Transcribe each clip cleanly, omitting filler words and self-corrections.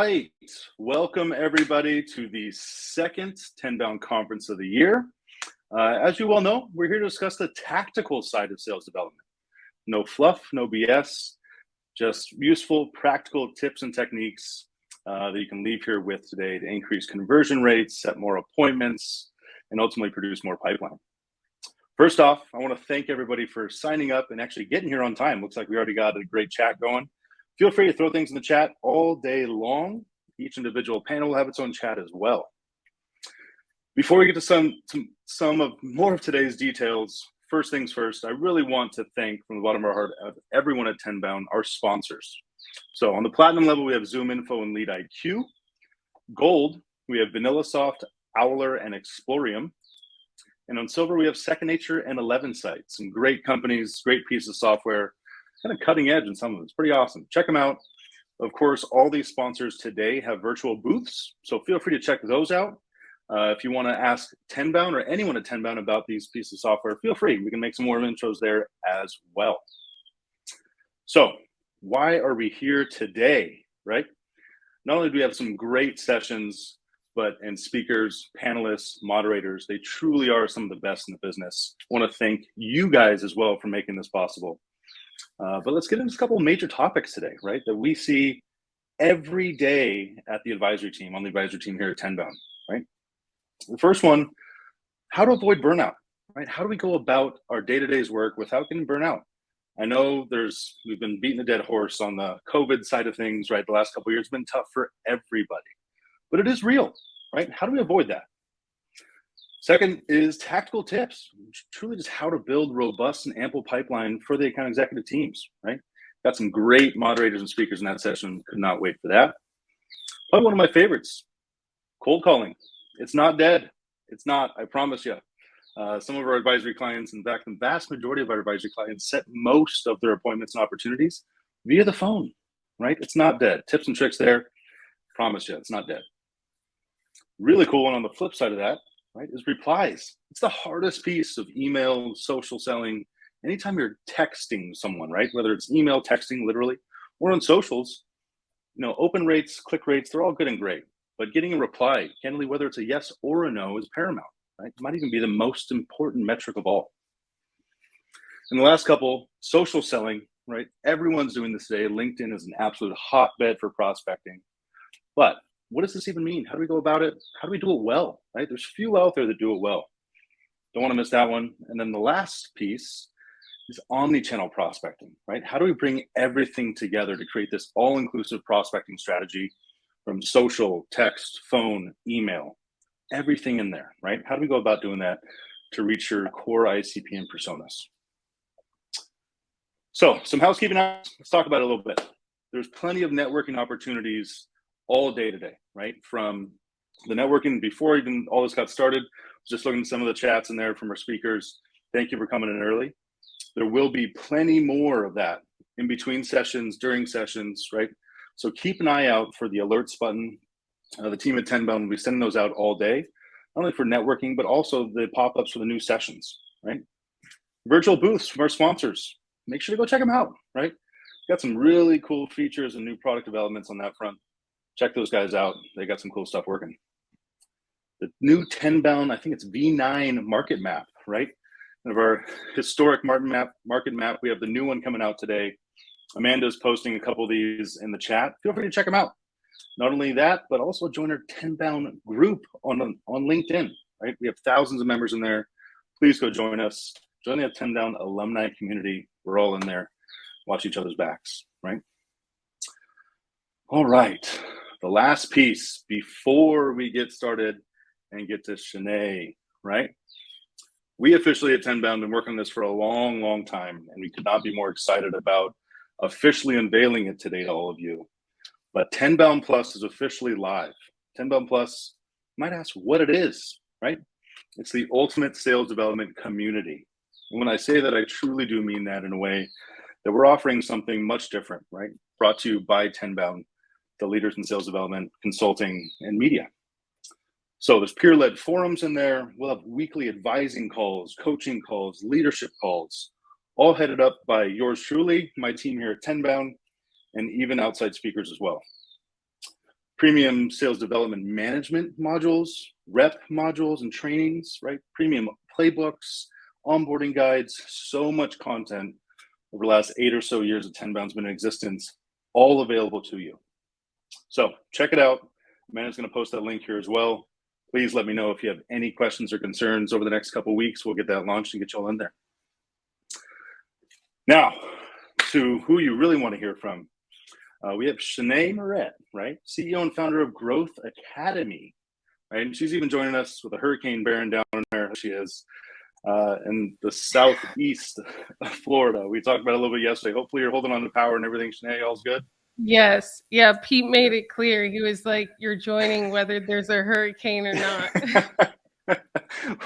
right. Welcome everybody to the second Tenbound Conference of the year. As you well know, we're here to discuss the tactical side of sales development. No fluff, no BS, just useful, practical tips and techniques that you can leave here with today to increase conversion rates, set more appointments, and ultimately produce more pipeline. First off, I want to thank everybody for signing up and actually getting here on time. Looks like we already got a great chat going. Feel free to throw things in the chat all day long. Each individual panel will have its own chat as well. Before we get to some of more of today's details, first things first, I really want to thank from the bottom of our heart of everyone at Tenbound, our sponsors. So on the platinum level, we have Zoom Info and Lead IQ. Gold, we have VanillaSoft, Owler, and Explorium. And on silver, we have Second Nature and 11 Sites. Some great companies, great pieces of software, kind of cutting edge in some of them. It's pretty awesome. Check them out. Of course, all these sponsors today have virtual booths, so feel free to check those out. If you want to ask Tenbound or anyone at Tenbound about these pieces of software, feel free. We can make some more intros there as well. So why are we here today, right? Not only do we have some great sessions, and speakers, panelists, moderators, they truly are some of the best in the business. I want to thank you guys as well for making this possible. But let's get into a couple of major topics today, right? That we see every day at the advisory team, on the advisory team here at Tenbound, right? The first one, how to avoid burnout, right? How do we go about our day-to-day's work without getting burnout? I know we've been beating the dead horse on the COVID side of things, right? The last couple of years have been tough for everybody, but it is real, right? How do we avoid that? Second is tactical tips, truly just how to build robust and ample pipeline for the account executive teams, right? Got some great moderators and speakers in that session. Could not wait for that. Probably one of my favorites, cold calling. It's not dead. It's not, I promise you. Some of our advisory clients, in fact, the vast majority of our advisory clients set most of their appointments and opportunities via the phone, right? It's not dead. Tips and tricks there. Promise you, it's not dead. Really cool one on the flip side of that, right, is replies. It's the hardest piece of email, social selling. Anytime you're texting someone, right, whether it's email, texting, literally, or on socials, open rates, click rates, they're all good and great. But getting a reply, candidly, whether it's a yes or a no, is paramount, right? It might even be the most important metric of all. And the last couple, social selling, right? Everyone's doing this today. LinkedIn is an absolute hotbed for prospecting. But what does this even mean? How do we go about it? How do we do it well, right? There's few out there that do it well. Don't want to miss that one. And then the last piece is omni-channel prospecting, right? How do we bring everything together to create this all-inclusive prospecting strategy from social, text, phone, email, everything in there, right? How do we go about doing that to reach your core ICP and personas? So some housekeeping items, let's talk about it a little bit. There's plenty of networking opportunities all day today, right? From the networking before even all this got started, just looking at some of the chats in there from our speakers. Thank you for coming in early. There will be plenty more of that in between sessions, during sessions, right? So keep an eye out for the alerts button. The team at Tenbound will be sending those out all day, not only for networking, but also the pop-ups for the new sessions, right? Virtual booths from our sponsors. Make sure to go check them out, right? Got some really cool features and new product developments on that front. Check those guys out. They got some cool stuff working. The new Tenbound, I think it's V9 market map, right? One of our historic market map. We have the new one coming out today. Amanda's posting a couple of these in the chat. Feel free to check them out. Not only that, but also join our Tenbound group on LinkedIn, right? We have thousands of members in there. Please go join us. Join the Tenbound alumni community. We're all in there. Watch each other's backs, right? All right. The last piece before we get started and get to Shanae, right? We officially at Tenbound been working on this for a long, long time, and we could not be more excited about officially unveiling it today to all of you. But Tenbound Plus is officially live. Tenbound Plus, you might ask what it is, right? It's the ultimate sales development community. And when I say that, I truly do mean that in a way that we're offering something much different, right? Brought to you by Tenbound, the leaders in sales development, consulting, and media. So there's peer-led forums in there. We'll have weekly advising calls, coaching calls, leadership calls, all headed up by yours truly, my team here at Tenbound, and even outside speakers as well. premium sales development management modules, rep modules and trainings, right? Premium playbooks, onboarding guides, so much content over the last 8 or so years that Tenbound's been in existence, all available to you. So check it out. Amanda's going to post that link here as well. Please let me know if you have any questions or concerns over the next couple of weeks. We'll get that launched and get you all in there. Now, to who you really want to hear from. We have Shanae Moret, right? CEO and founder of Growth Academy, right? And she's even joining us with a hurricane bearing down there. She is in the southeast of Florida. We talked about it a little bit yesterday. Hopefully you're holding on to power and everything. Shanae, all's good? Yes. Yeah. Pete made it clear. He was like, you're joining whether there's a hurricane or not.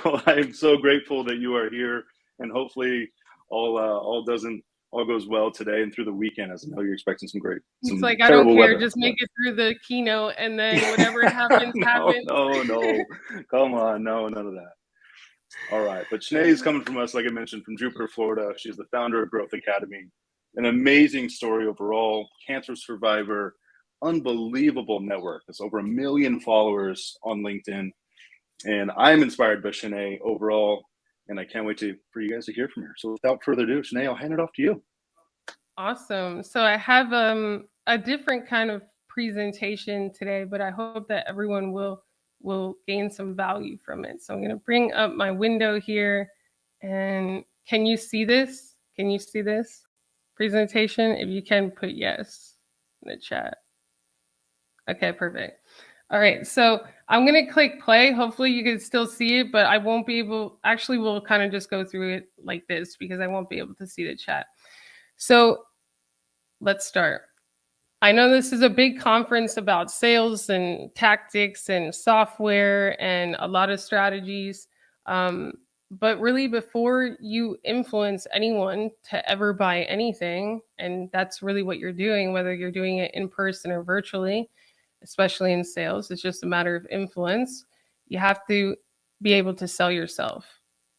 Well, I am so grateful that you are here, and hopefully all goes well today and through the weekend, as I know you're expecting some It's like, I don't care, weather. Just make it through the keynote, and then whatever happens, happens. No, come on, no, none of that. All right, but Shanae is coming from us, like I mentioned, from Jupiter, Florida. She's the founder of Growth Academy. An amazing story overall, cancer survivor, unbelievable network. There's over 1 million followers on LinkedIn. And I'm inspired by Shanae overall, and I can't wait for you guys to hear from her. So without further ado, Shanae, I'll hand it off to you. Awesome. So I have a different kind of presentation today, but I hope that everyone will gain some value from it. So I'm going to bring up my window here. And can you see this? Can you see this presentation? If you can, put yes in the chat. Okay, perfect. All right, so I'm going to click play. Hopefully you can still see it, but I won't be able, actually we'll kind of just go through it like this because I won't be able to see the chat. So let's start. I know this is a big conference about sales and tactics and software and a lot of strategies. But really, before you influence anyone to ever buy anything, and that's really what you're doing, whether you're doing it in person or virtually, especially in sales, it's just a matter of influence. You have to be able to sell yourself,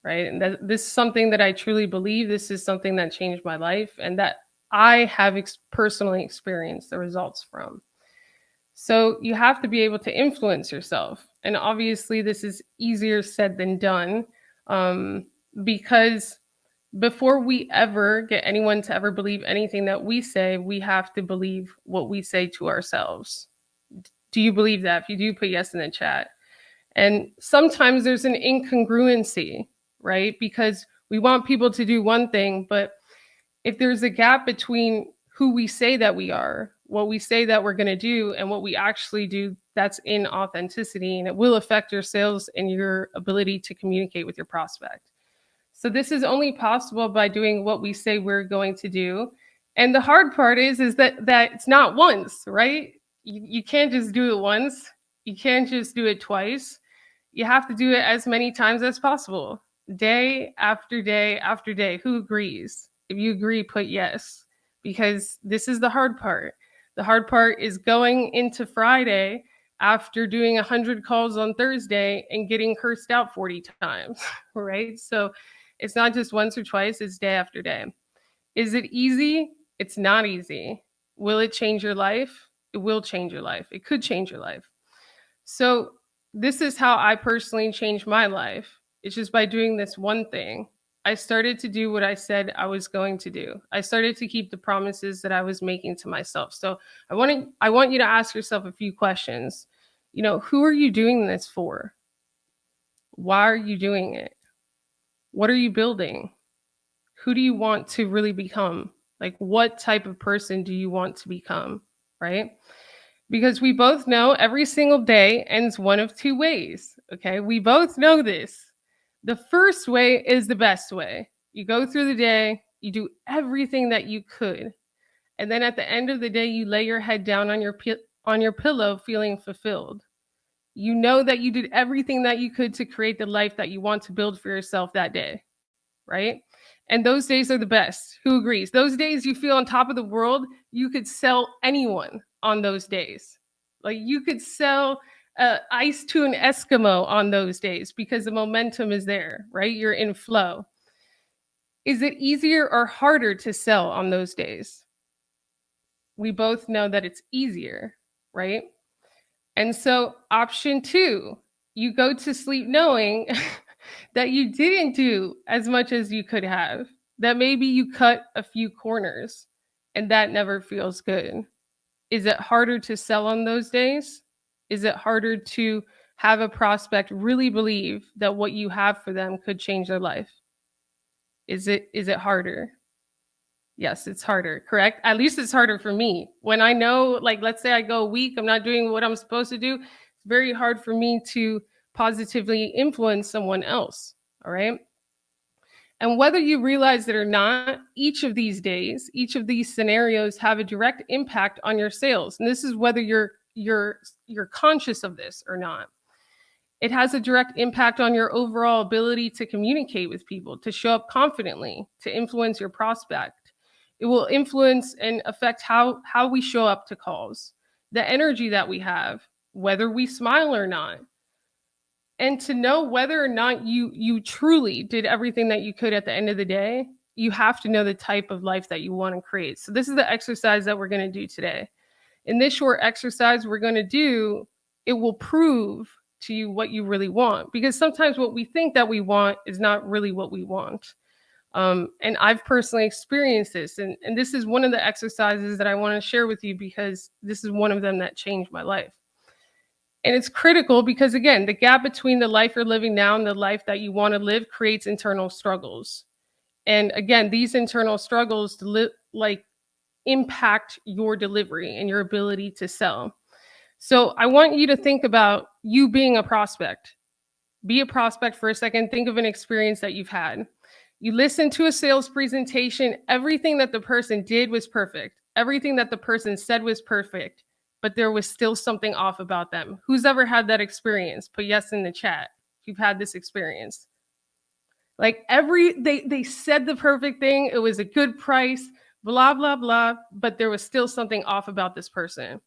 right? And this is something that I truly believe. This is something that changed my life and that I have personally experienced the results from. So you have to be able to influence yourself. And obviously this is easier said than done, because before we ever get anyone to ever believe anything that we say, we have to believe what we say to ourselves. Do you believe that? If you do, put yes in the chat. And sometimes there's an incongruency, right? Because we want people to do one thing, but if there's a gap between who we say that we are, what we say that we're going to do, and what we actually do, that's inauthenticity, and it will affect your sales and your ability to communicate with your prospect. So this is only possible by doing what we say we're going to do. And the hard part is that it's not once, right? You can't just do it once. You can't just do it twice. You have to do it as many times as possible, day after day after day. Who agrees? If you agree, put yes, because this is the hard part. The hard part is going into Friday after doing 100 calls on Thursday and getting cursed out 40 times, right? So it's not just once or twice, it's day after day. Is it easy? It's not easy. Will it change your life? It will change your life. It could change your life. So this is how I personally changed my life. It's just by doing this one thing. I started to do what I said I was going to do. I started to keep the promises that I was making to myself. So I want you to ask yourself a few questions. You know, who are you doing this for? Why are you doing it? What are you building? Who do you want to really become? Like, what type of person do you want to become, right? Because we both know every single day ends one of two ways, okay? We both know this. The first way is the best way. You go through the day, you do everything that you could, and then at the end of the day, you lay your head down on your pillow feeling fulfilled. You know that you did everything that you could to create the life that you want to build for yourself that day, right? And those days are the best. Who agrees? Those days you feel on top of the world, you could sell anyone on those days. Like, you could sell ice to an Eskimo on those days because the momentum is there, right? You're in flow. Is it easier or harder to sell on those days? We both know that it's easier, right? And so option 2, you go to sleep knowing that you didn't do as much as you could have, that maybe you cut a few corners, and that never feels good. Is it harder to sell on those days? Is it harder to have a prospect really believe that what you have for them could change their life? Is it harder? Yes, it's harder, correct? At least it's harder for me. When I know, like, let's say I go a week, I'm not doing what I'm supposed to do, it's very hard for me to positively influence someone else. All right. And whether you realize it or not, each of these days, each of these scenarios have a direct impact on your sales. And this is whether you're conscious of this or not. It has a direct impact on your overall ability to communicate with people, to show up confidently, to influence your prospect. It will influence and affect how we show up to calls, the energy that we have, whether we smile or not. And to know whether or not you truly did everything that you could at the end of the day, you have to know the type of life that you want to create. So this is the exercise that we're going to do today. In this short exercise we're going to do, it will prove to you what you really want, because sometimes what we think that we want is not really what we want. And I've personally experienced this, and this is one of the exercises that I want to share with you, because this is one of them that changed my life. And it's critical because, again, the gap between the life you're living now and the life that you want to live creates internal struggles. And again, these internal struggles impact your delivery and your ability to sell. So I want you to think about you being a prospect. Be a prospect for a second. Think of an experience that you've had. You listened to a sales presentation. Everything that the person did was perfect. Everything that the person said was perfect, but there was still something off about them. Who's ever had that experience? Put yes in the chat if you've had this experience. Like they said the perfect thing. It was a good price, blah, blah, blah, but there was still something off about this person.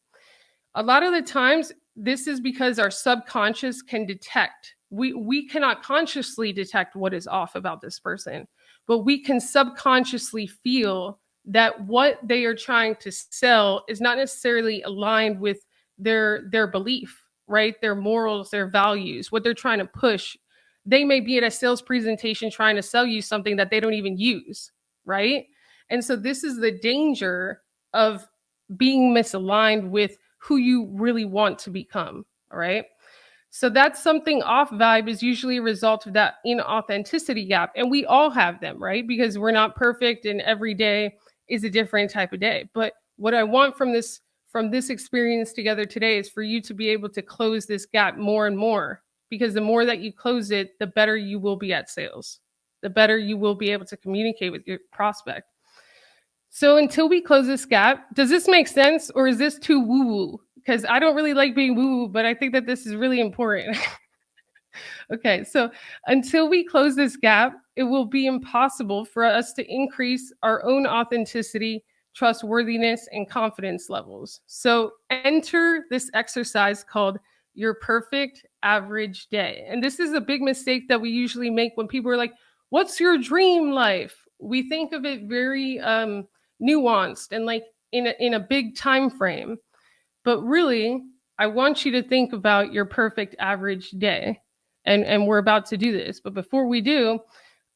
A lot of the times, this is because our subconscious can detect. We cannot consciously detect what is off about this person, but we can subconsciously feel that what they are trying to sell is not necessarily aligned with their belief, right? Their morals, their values, what they're trying to push. They may be at a sales presentation trying to sell you something that they don't even use, right? And so this is the danger of being misaligned with who you really want to become, all right? So that's something off. Vibe is usually a result of that inauthenticity gap. And we all have them, right? Because we're not perfect, and every day is a different type of day. But what I want from this experience together today is for you to be able to close this gap more and more, because the more that you close it, the better you will be at sales, the better you will be able to communicate with your prospect. So until we close this gap, does this make sense, or is this too woo-woo? Because I don't really like being woo-woo, but I think that this is really important. Okay, so until we close this gap, it will be impossible for us to increase our own authenticity, trustworthiness, and confidence levels. So enter this exercise called your perfect average day. And this is a big mistake that we usually make when people are like, what's your dream life? We think of it very nuanced and like in a big time frame. But really, I want you to think about your perfect average day. And we're about to do this. But before we do,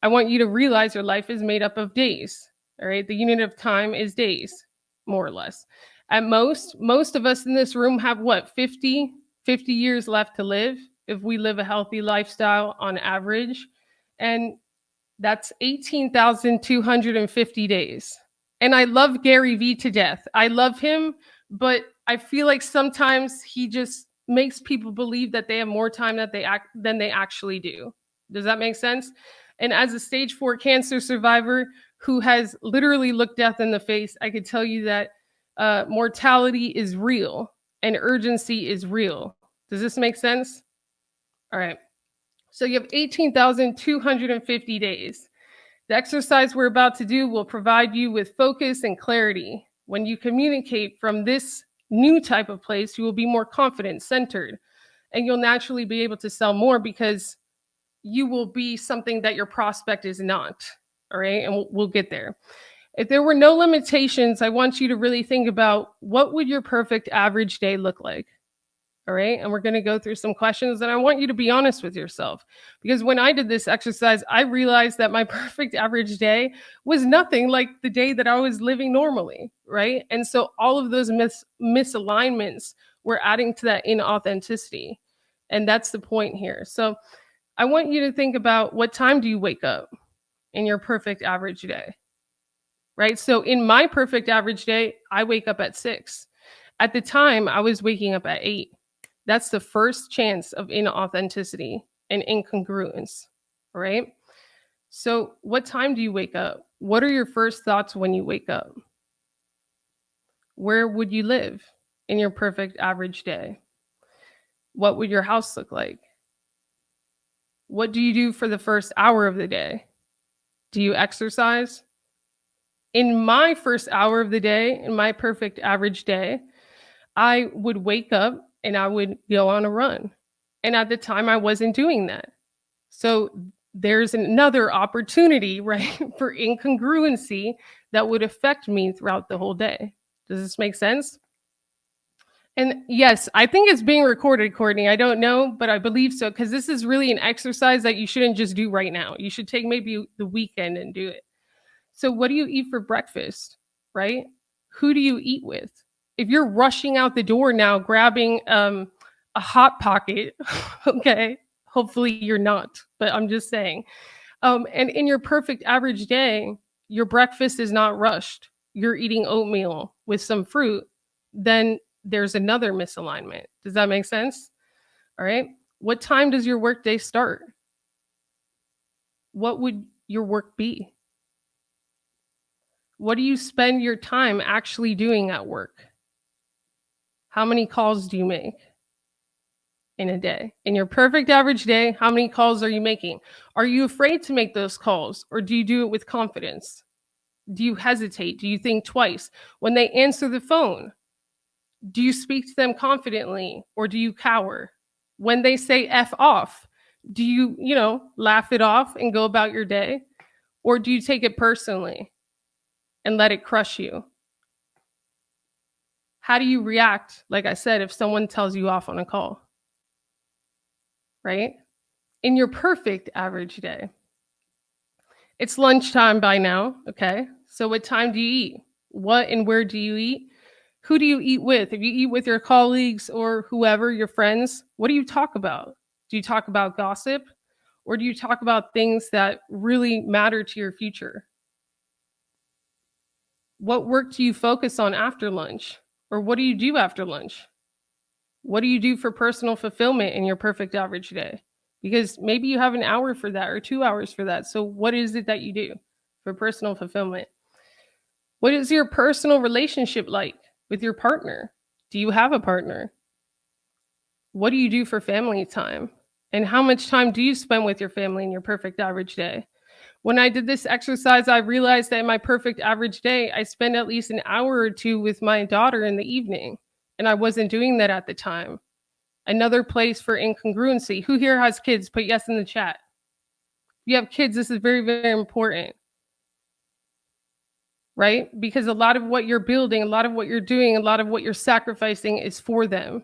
I want you to realize your life is made up of days. All right. The unit of time is days, more or less. At most of us in this room have what, 50 years left to live if we live a healthy lifestyle on average. And that's 18,250 days. And I love Gary Vee to death. I love him, but I feel like sometimes he just makes people believe that they have more time than they actually do. Does that make sense? And as a stage 4 cancer survivor who has literally looked death in the face, I could tell you that mortality is real and urgency is real. Does this make sense? All right. So you have 18,250 days. The exercise we're about to do will provide you with focus and clarity. When you communicate from this new type of place, you will be more confident, centered, and you'll naturally be able to sell more because you will be something that your prospect is not. All right. And we'll get there. If there were no limitations, I want you to really think about what would your perfect average day look like? All right. And we're going to go through some questions, and I want you to be honest with yourself, because when I did this exercise, I realized that my perfect average day was nothing like the day that I was living normally. Right. And so all of those misalignments were adding to that inauthenticity. And that's the point here. So I want you to think about, what time do you wake up in your perfect average day? Right. So in my perfect average day, I wake up at 6. At the time, I was waking up at 8. That's the first chance of inauthenticity and incongruence. All right. So, what time do you wake up? What are your first thoughts when you wake up? Where would you live in your perfect average day? What would your house look like? What do you do for the first hour of the day? Do you exercise? In my first hour of the day, in my perfect average day, I would wake up and I would go on a run. And at the time, I wasn't doing that. So there's another opportunity, right, for incongruency that would affect me throughout the whole day. Does this make sense? And yes, I think it's being recorded, Courtney. I don't know, but I believe so, because this is really an exercise that you shouldn't just do right now. You should take maybe the weekend and do it. So, what do you eat for breakfast, right? Who do you eat with? If you're rushing out the door now, grabbing a hot pocket, okay, hopefully you're not, but I'm just saying. And in your perfect average day, your breakfast is not rushed. You're eating oatmeal with some fruit. Then there's another misalignment. Does that make sense? All right. What time does your workday start? What would your work be? What do you spend your time actually doing at work? How many calls do you make in a day? In your perfect average day, how many calls are you making? Are you afraid to make those calls, or do you do it with confidence? Do you hesitate? Do you think twice? When they answer the phone, do you speak to them confidently, or do you cower? When they say F off, do you, laugh it off and go about your day? Or do you take it personally and let it crush you? How do you react, like I said, if someone tells you off on a call? Right? In your perfect average day, it's lunchtime by now, okay? So what time do you eat? What and where do you eat? Who do you eat with? If you eat with your colleagues or whoever, your friends, what do you talk about? Do you talk about gossip, or do you talk about things that really matter to your future? What work do you focus on after lunch? Or what do you do after lunch? What do you do for personal fulfillment in your perfect average day? Because maybe you have an hour for that or 2 hours for that. So what is it that you do for personal fulfillment? What is your personal relationship like with your partner? Do you have a partner? What do you do for family time? And how much time do you spend with your family in your perfect average day? When I did this exercise, I realized that in my perfect average day, I spend at least an hour or 2 with my daughter in the evening. And I wasn't doing that at the time. Another place for incongruency. Who here has kids? Put yes in the chat. If you have kids, this is very, very important. Right? Because a lot of what you're building, a lot of what you're doing, a lot of what you're sacrificing is for them.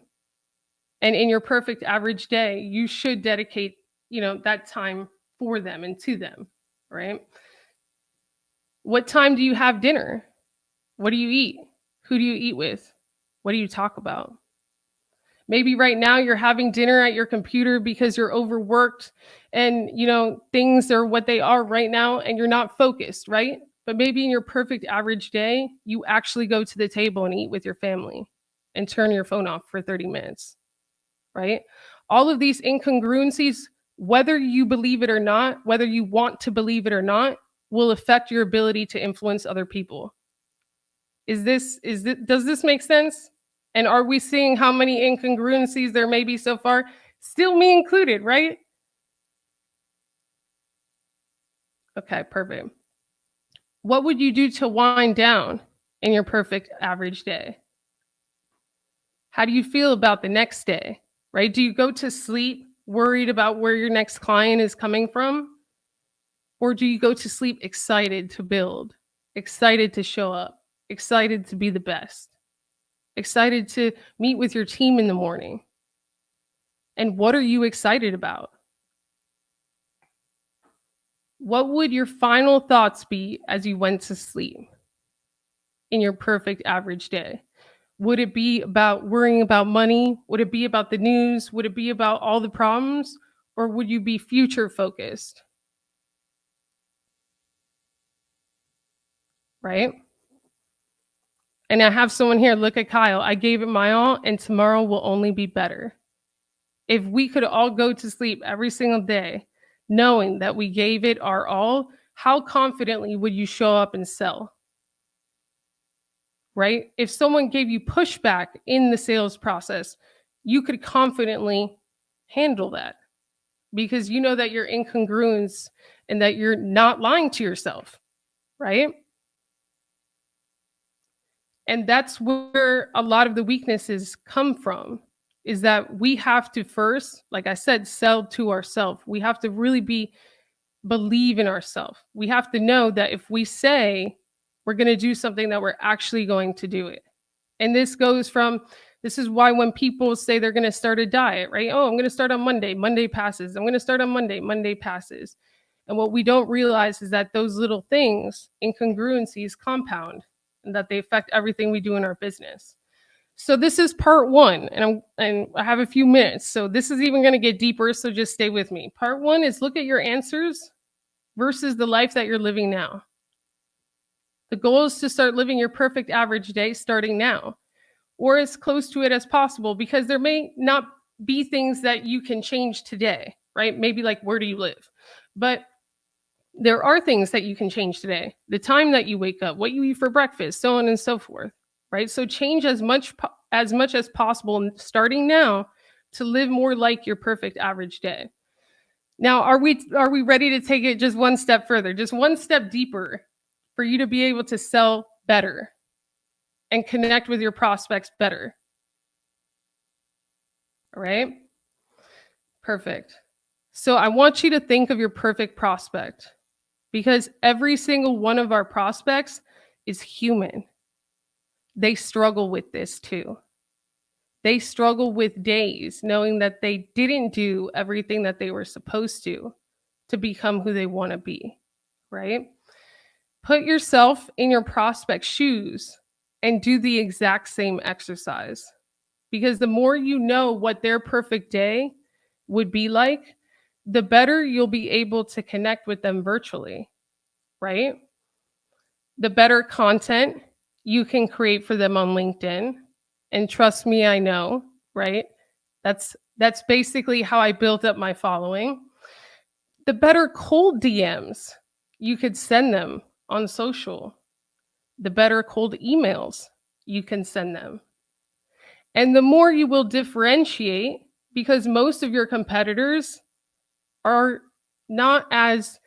And in your perfect average day, you should dedicate, that time for them and to them, right? What time do you have dinner? What do you eat? Who do you eat with? What do you talk about? Maybe right now you're having dinner at your computer because you're overworked and, things are what they are right now and you're not focused, right? But maybe in your perfect average day, you actually go to the table and eat with your family and turn your phone off for 30 minutes, right? All of these incongruencies, whether you believe it or not, whether you want to believe it or not, will affect your ability to influence other people. Does this make sense? And are we seeing how many incongruencies there may be so far? Still me included, right? Okay, perfect. What would you do to wind down in your perfect average day? How do you feel about the next day, right? Do you go to sleep worried about where your next client is coming from? Or do you go to sleep excited to build, excited to show up, excited to be the best, excited to meet with your team in the morning, And what are you excited about? What would your final thoughts be as you went to sleep in your perfect average day? Would it be about worrying about money? Would it be about the news? Would it be about all the problems? Or would you be future focused? Right? And I have someone here, look at Kyle. I gave it my all, and tomorrow will only be better. If we could all go to sleep every single day knowing that we gave it our all, how confidently would you show up and sell? Right? If someone gave you pushback in the sales process, you could confidently handle that because you know that you're incongruence and that you're not lying to yourself, right? And that's where a lot of the weaknesses come from, is that we have to first, like I said, sell to ourselves. We have to really believe in ourselves. We have to know that if we say we're going to do something, that we're actually going to do it. And this is why when people say they're going to start a diet, right? Oh, I'm going to start on Monday. Monday passes. I'm going to start on Monday. Monday passes. And what we don't realize is that those little things, incongruencies, compound, and that they affect everything we do in our business. So this is part one, and I have a few minutes. So this is even going to get deeper. So just stay with me. Part one is look at your answers versus the life that you're living now. The goal is to start living your perfect average day starting now, or as close to it as possible, because there may not be things that you can change today, right? Maybe like, where do you live? But there are things that you can change today. The time that you wake up, what you eat for breakfast, so on and so forth, right? So change as much as possible starting now to live more like your perfect average day. Now, are we ready to take it just one step further, just one step deeper for you to be able to sell better and connect with your prospects better? All right? Perfect. So I want you to think of your perfect prospect, because every single one of our prospects is human. They struggle with this too. They struggle with days knowing that they didn't do everything that they were supposed to become who they want to be, right? Put yourself in your prospect's shoes and do the exact same exercise, because the more you know what their perfect day would be like, the better you'll be able to connect with them virtually, right? The better content you can create for them on LinkedIn. And trust me, I know, right? That's basically how I built up my following. The better cold DMs you could send them on social. The better cold emails you can send them. And the more you will differentiate, because most of your competitors are not as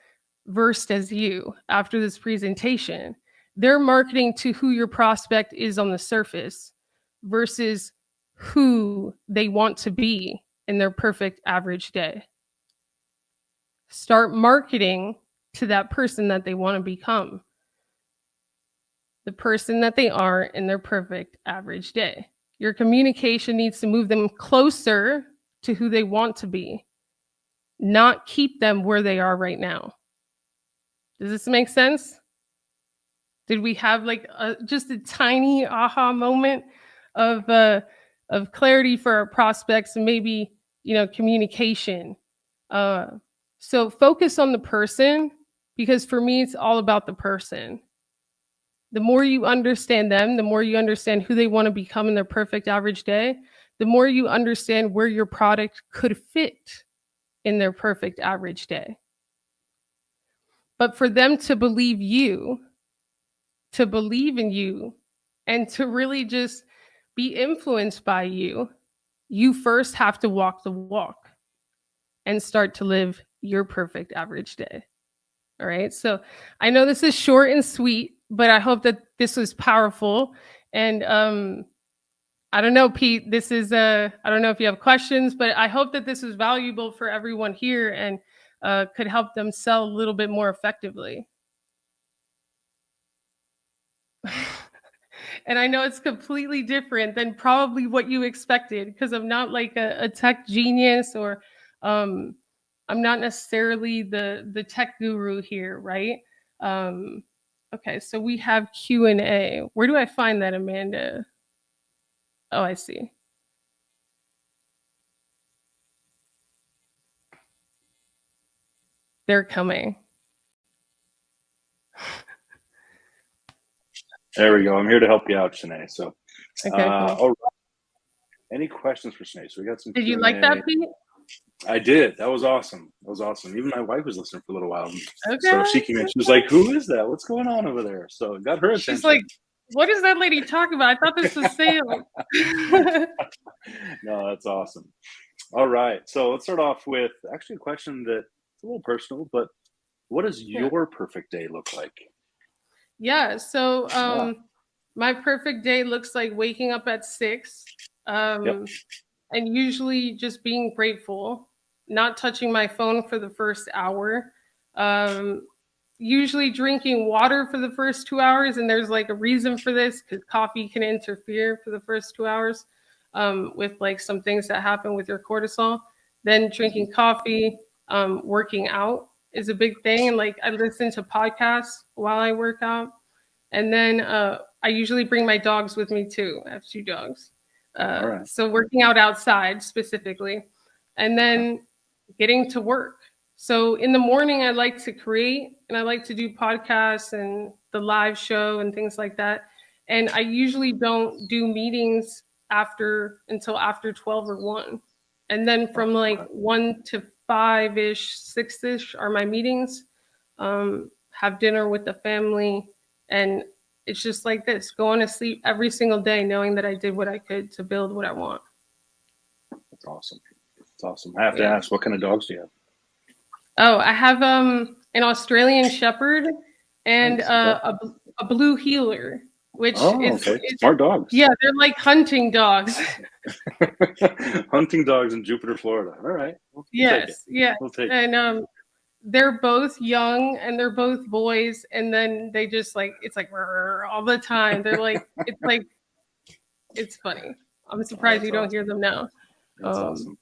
versed as you after this presentation. They're marketing to who your prospect is on the surface versus who they want to be in their perfect average day. Start marketing to that person that they want to become, the person that they are in their perfect average day. Your communication needs to move them closer to who they want to be, not keep them where they are right now. Does this make sense? Did we have like just a tiny aha moment of clarity for our prospects and maybe, communication? So focus on the person, because for me, it's all about the person. The more you understand them, the more you understand who they want to become in their perfect average day, the more you understand where your product could fit in their perfect average day. But for them to believe you, to believe in you, and to really just be influenced by you, you first have to walk the walk and start to live your perfect average day. All right. So I know this is short and sweet, but I hope that this was powerful. And I don't know, Pete, this is I don't know if you have questions, but I hope that this was valuable for everyone here and could help them sell a little bit more effectively. And I know it's completely different than probably what you expected, because I'm not like a tech genius, or I'm not necessarily the tech guru here, right? Um, okay, so we have Q&A. Where do I find that, Amanda? Oh, I see. They're coming. There we go. I'm here to help you out, Shanae. So, Okay, cool. all right. Any questions for Shanae? So we got some. Did Q&A. you like that, Pete? I did. That was awesome. That was awesome. Even my wife was listening for a little while. Okay. So she came in. She was like, "Who is that? What's going on over there?" So it got her attention. She's like, "What is that lady talking about? I thought this was sales." No, that's awesome. All right. So let's start off with actually a question that's a little personal, but what does your perfect day look like? Yeah. So my perfect day looks like waking up at 6, and usually just being grateful, not touching my phone for the first hour, usually drinking water for the first 2 hours. And there's like a reason for this, because coffee can interfere for the first 2 hours with like some things that happen with your cortisol. Then drinking coffee, working out is a big thing. And like I listen to podcasts while I work out. And then I usually bring my dogs with me too. I have 2 dogs. Right. So working out outside specifically, and then getting to work. So in the morning, I like to create, and I like to do podcasts and the live show and things like that. And I usually don't do meetings until after 12 or 1. And then from like 1 to 5-ish, 6-ish are my meetings. Have dinner with the family. And it's just like this, going to sleep every single day knowing that I did what I could to build what I want. That's awesome. That's awesome. I have to ask, what kind of dogs do you have? Oh, I have an Australian Shepherd and Nice. a blue heeler, which is smart dogs. Yeah, they're like hunting dogs. Hunting dogs in Jupiter, Florida. All right. Yes. We'll take it. And they're both young, and they're both boys, and then they just like, it's like all the time. They're like, it's funny. I'm surprised you don't hear them now. That's awesome.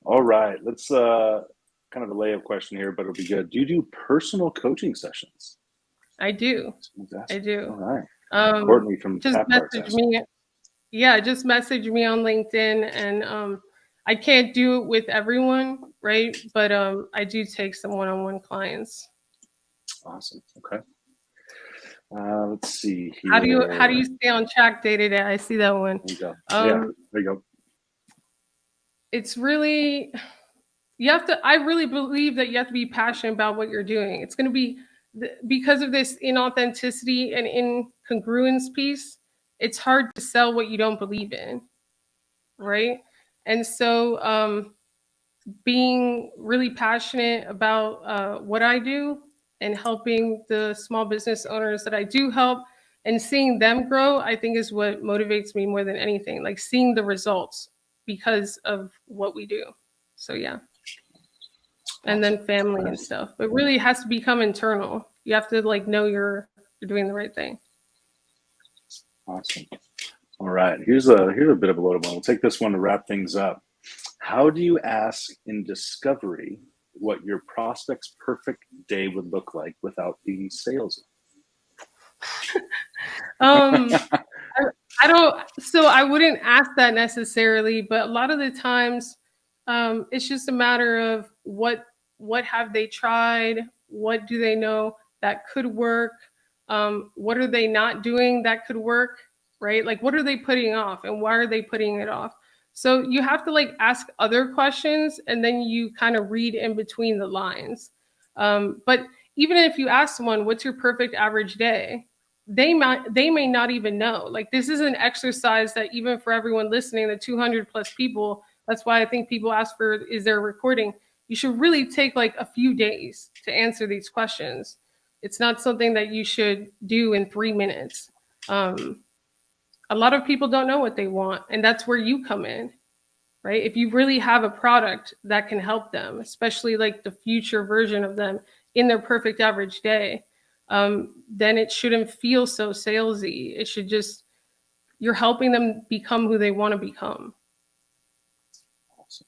All right, let's kind of a layup question here, but it'll be good. Do you do personal coaching sessions? I do. I do. All right. Courtney from just message me. Yeah, just message me on LinkedIn, and I can't do it with everyone, right? But I do take some one-on-one clients. Awesome. Okay. Let's see here. How do you stay on track day to day? I see that one. There you go. There you go. It's really, I really believe that you have to be passionate about what you're doing. It's going to be, because of this inauthenticity and incongruence piece, it's hard to sell what you don't believe in, right? And so being really passionate about what I do and helping the small business owners that I do help and seeing them grow, I think is what motivates me more than anything, like seeing the results because of what we do. So yeah. And then family and stuff. But really it has to become internal. You have to like know you're doing the right thing. Awesome. All right. Here's a bit of a loaded one. We'll take this one to wrap things up. How do you ask in discovery what your prospect's perfect day would look like without being salesy? I wouldn't ask that necessarily, but a lot of the times it's just a matter of what have they tried? What do they know that could work? What are they not doing that could work, right? Like, what are they putting off, and why are they putting it off? So you have to like ask other questions, and then you kind of read in between the lines. But even if you ask someone, what's your perfect average day? They may not even know. Like, this is an exercise that even for everyone listening, the 200 plus people, that's why I think people ask for, is there a recording? You should really take like a few days to answer these questions. It's not something that you should do in 3 minutes. A lot of people don't know what they want, and that's where you come in, right? If you really have a product that can help them, especially like the future version of them in their perfect average day, then it shouldn't feel so salesy. It should just you're helping them become who they want to become. Awesome.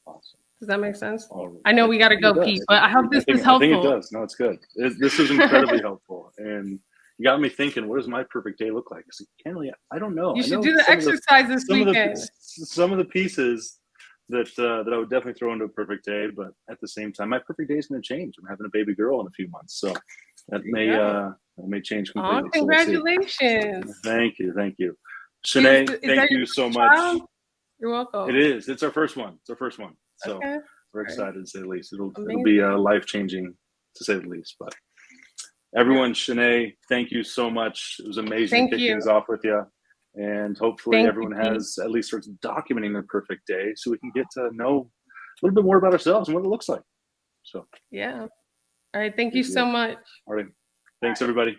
Awesome. Does that make sense? All I know we got to go, Pete, but I hope this is helpful. I think it does. No, it's good. This is incredibly helpful. And you got me thinking, what does my perfect day look like? Because I don't know. You should do the exercise this weekend. Some of the pieces that I would definitely throw into a perfect day, but at the same time, my perfect day is going to change. I'm having a baby girl in a few months, so that may change completely. Oh, congratulations! So thank you, Shanae. Thank you so much. You're welcome. It is. It's our first one. So okay. we're excited to say the least. It'll be life changing to say the least. But everyone, Shanae, thank you so much. It was amazing to kick things off with you. And hopefully everyone has at least starts documenting their perfect day so we can get to know a little bit more about ourselves and what it looks like. So yeah. All right. Thank you so much. All right. Thanks, everybody.